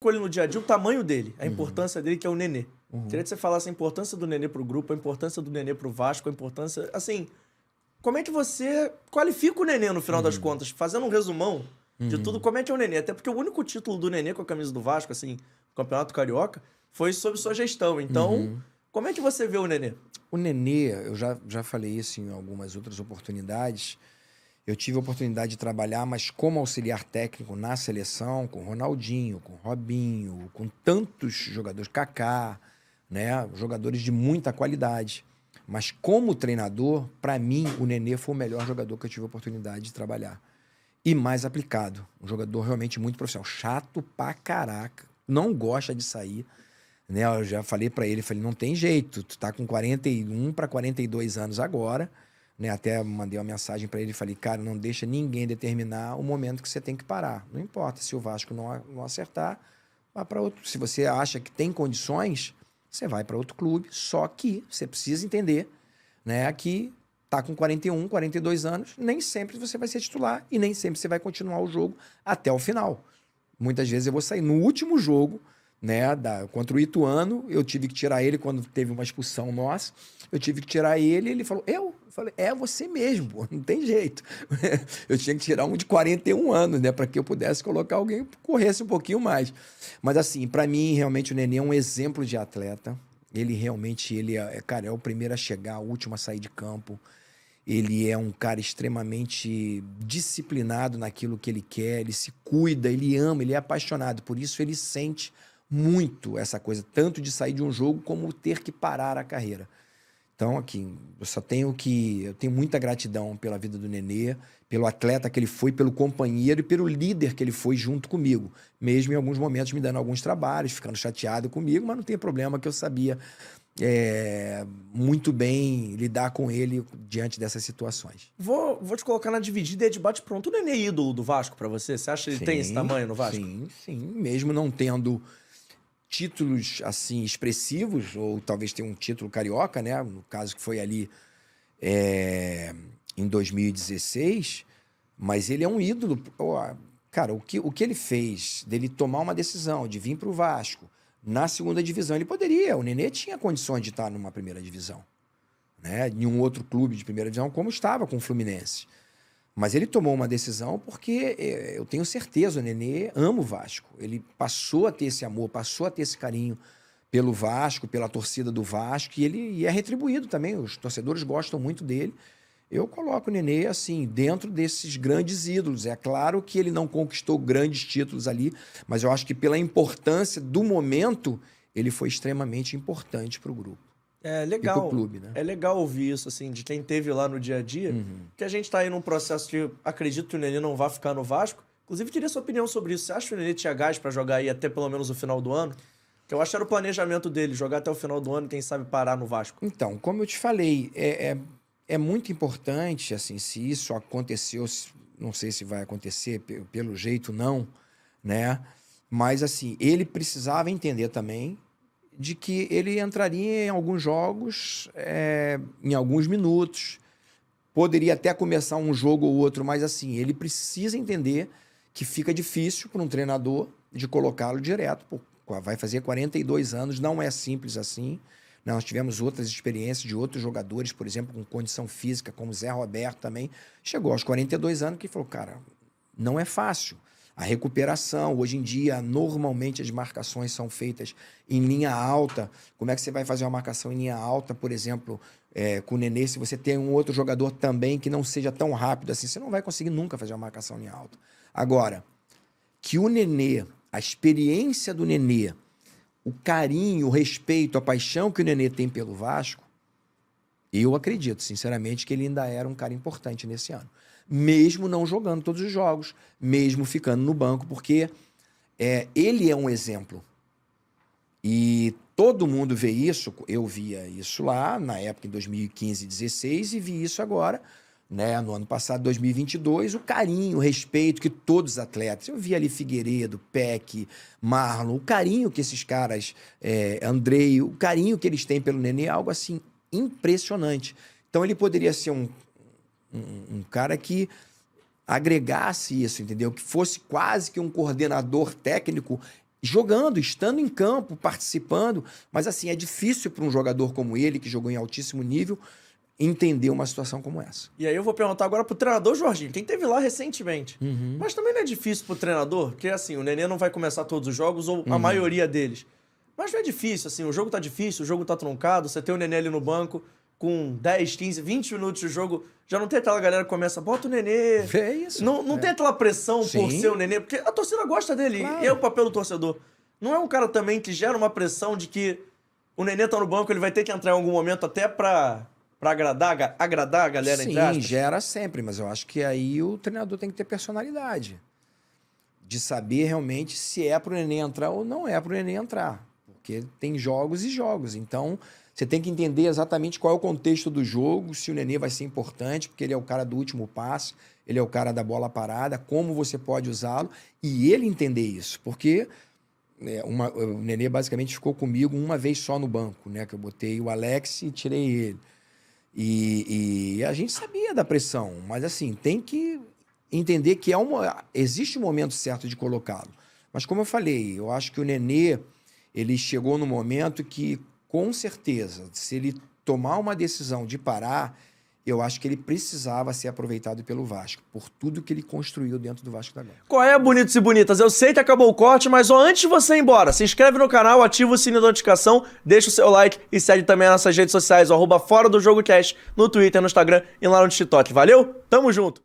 com ele no dia a dia o tamanho dele, a importância dele, que é o Nenê. Queria que você falasse a importância do Nenê pro grupo, a importância do Nenê pro Vasco, a importância... Assim, como é que você qualifica o Nenê no final das contas? Fazendo um resumão de tudo, como é que é o Nenê? Até porque o único título do Nenê com a camisa do Vasco, assim, no Campeonato Carioca, foi sob sua gestão. Então, como é que você vê o Nenê? O Nenê, eu já falei isso em algumas outras oportunidades. Eu tive a oportunidade de trabalhar, mas como auxiliar técnico na seleção, com Ronaldinho, com Robinho, com tantos jogadores, Kaká, né? Jogadores de muita qualidade. Mas como treinador, para mim, o Nenê foi o melhor jogador que eu tive a oportunidade de trabalhar. E mais aplicado. Um jogador realmente muito profissional. Chato pra caraca. Não gosta de sair. Né? Eu já falei para ele, falei, não tem jeito. Tu tá com 41 para 42 anos agora. Né? Até mandei uma mensagem para ele e falei, cara, não deixa ninguém determinar o momento que você tem que parar. Não importa, se o Vasco não acertar, vá para outro. Se você acha que tem condições, você vai para outro clube. Só que você precisa entender, né, que tá com 41, 42 anos, nem sempre você vai ser titular e nem sempre você vai continuar o jogo até o final. Muitas vezes eu vou sair no último jogo, né, contra o Ituano, eu tive que tirar ele quando teve uma expulsão nossa, eu tive que tirar ele e ele falou, eu falei, é você mesmo, pô, não tem jeito. Eu tinha que tirar um de 41 anos, né, para que eu pudesse colocar alguém que corresse um pouquinho mais. Mas assim, para mim, realmente o Nenê é um exemplo de atleta. Ele realmente, cara, é o primeiro a chegar, o último a sair de campo. Ele é um cara extremamente disciplinado naquilo que ele quer, ele se cuida, ele ama, ele é apaixonado. Por isso ele sente muito essa coisa, tanto de sair de um jogo como ter que parar a carreira. Então, aqui, eu tenho muita gratidão pela vida do Nenê, pelo atleta que ele foi, pelo companheiro e pelo líder que ele foi junto comigo. Mesmo em alguns momentos me dando alguns trabalhos, ficando chateado comigo, mas não tem problema, que eu sabia muito bem lidar com ele diante dessas situações. Vou te colocar na dividida e debate pronto. O Nenê é ídolo do Vasco pra você? Você acha que ele tem esse tamanho no Vasco? Sim. Mesmo não tendo títulos assim expressivos, ou talvez tenha um título carioca, né? No caso que foi ali em 2016, mas ele é um ídolo. Pô, cara, o que ele fez dele tomar uma decisão de vir para o Vasco na segunda divisão, ele poderia. O Nenê tinha condições de estar numa primeira divisão, né? Em um outro clube de primeira divisão, como estava com o Fluminense. Mas ele tomou uma decisão porque eu tenho certeza, o Nenê ama o Vasco. Ele passou a ter esse amor, passou a ter esse carinho pelo Vasco, pela torcida do Vasco, e ele é retribuído também. Os torcedores gostam muito dele. Eu coloco o Nenê, assim, dentro desses grandes ídolos. É claro que ele não conquistou grandes títulos ali, mas eu acho que pela importância do momento, ele foi extremamente importante para o grupo. É E legal. pro clube, né? É legal ouvir isso, assim, de quem teve lá no dia a dia. Que a gente tá aí num processo que acredito que o Nenê não vai ficar no Vasco. Inclusive, queria sua opinião sobre isso. Você acha que o Nenê tinha gás pra jogar aí até pelo menos o final do ano? Que eu acho que era o planejamento dele, jogar até o final do ano e quem sabe parar no Vasco. Então, como eu te falei, é muito importante, assim, se isso aconteceu, não sei se vai acontecer, pelo jeito não, né? Mas, assim, ele precisava entender também de que ele entraria em alguns jogos, em alguns minutos, poderia até começar um jogo ou outro, mas, assim, ele precisa entender que fica difícil para um treinador de colocá-lo direto. Pô, vai fazer 42 anos, não é simples assim. Nós tivemos outras experiências de outros jogadores, por exemplo, com condição física, como o Zé Roberto também. Chegou aos 42 anos que falou, cara, não é fácil. A recuperação, hoje em dia, normalmente as marcações são feitas em linha alta. Como é que você vai fazer uma marcação em linha alta, por exemplo, com o Nenê? Se você tem um outro jogador também que não seja tão rápido assim, você não vai conseguir nunca fazer uma marcação em linha alta. Agora, que o Nenê, a experiência do Nenê, o carinho, o respeito, a paixão que o Nenê tem pelo Vasco, eu acredito, sinceramente, que ele ainda era um cara importante nesse ano. Mesmo não jogando todos os jogos, mesmo ficando no banco, porque ele é um exemplo. E todo mundo vê isso, eu via isso lá, na época, em 2015, 2016, e vi isso agora, né, no ano passado, 2022, o carinho, o respeito que todos os atletas... Eu vi ali Figueiredo, Peck, Marlon, o carinho que esses caras, Andrei, o carinho que eles têm pelo Nenê é algo, assim, impressionante. Então, ele poderia ser um cara que agregasse isso, entendeu? Que fosse quase que um coordenador técnico jogando, estando em campo, participando. Mas assim, é difícil para um jogador como ele, que jogou em altíssimo nível, entender uma situação como essa. E aí eu vou perguntar agora pro treinador Jorginho, quem teve lá recentemente. Mas também não é difícil pro treinador, porque assim, o Nenê não vai começar todos os jogos, ou a maioria deles. Mas não é difícil, assim, o jogo tá difícil, o jogo tá truncado, você tem o Nenê ali no banco, com 10, 15, 20 minutos de jogo, já não tem aquela galera que começa, bota o Nenê. É isso. Não tem aquela pressão Sim. por ser o Nenê, porque a torcida gosta dele, Claro. e é o papel do torcedor. Não é um cara também que gera uma pressão de que o Nenê tá no banco, ele vai ter que entrar em algum momento até pra agradar a galera, entre aspas? Sim, gera sempre, mas eu acho que aí o treinador tem que ter personalidade. De saber realmente se é pro Nenê entrar ou não é pro Nenê entrar. Porque tem jogos e jogos. Então, você tem que entender exatamente qual é o contexto do jogo, se o Nenê vai ser importante, porque ele é o cara do último passe, ele é o cara da bola parada, como você pode usá-lo, e ele entender isso. Porque o Nenê basicamente ficou comigo uma vez só no banco, né? Que eu botei o Alex e tirei ele. E a gente sabia da pressão, mas assim, tem que entender que existe um momento certo de colocá-lo. Mas como eu falei, eu acho que o Nenê, ele chegou no momento que, com certeza, se ele tomar uma decisão de parar, eu acho que ele precisava ser aproveitado pelo Vasco, por tudo que ele construiu dentro do Vasco da Gama. Qual é, bonitos e bonitas? Eu sei que acabou o corte, mas antes de você ir embora, se inscreve no canal, ativa o sininho da notificação, deixa o seu like e segue também as nossas redes sociais, @ForaDoJogoCast, no Twitter, no Instagram e lá no TikTok. Valeu? Tamo junto!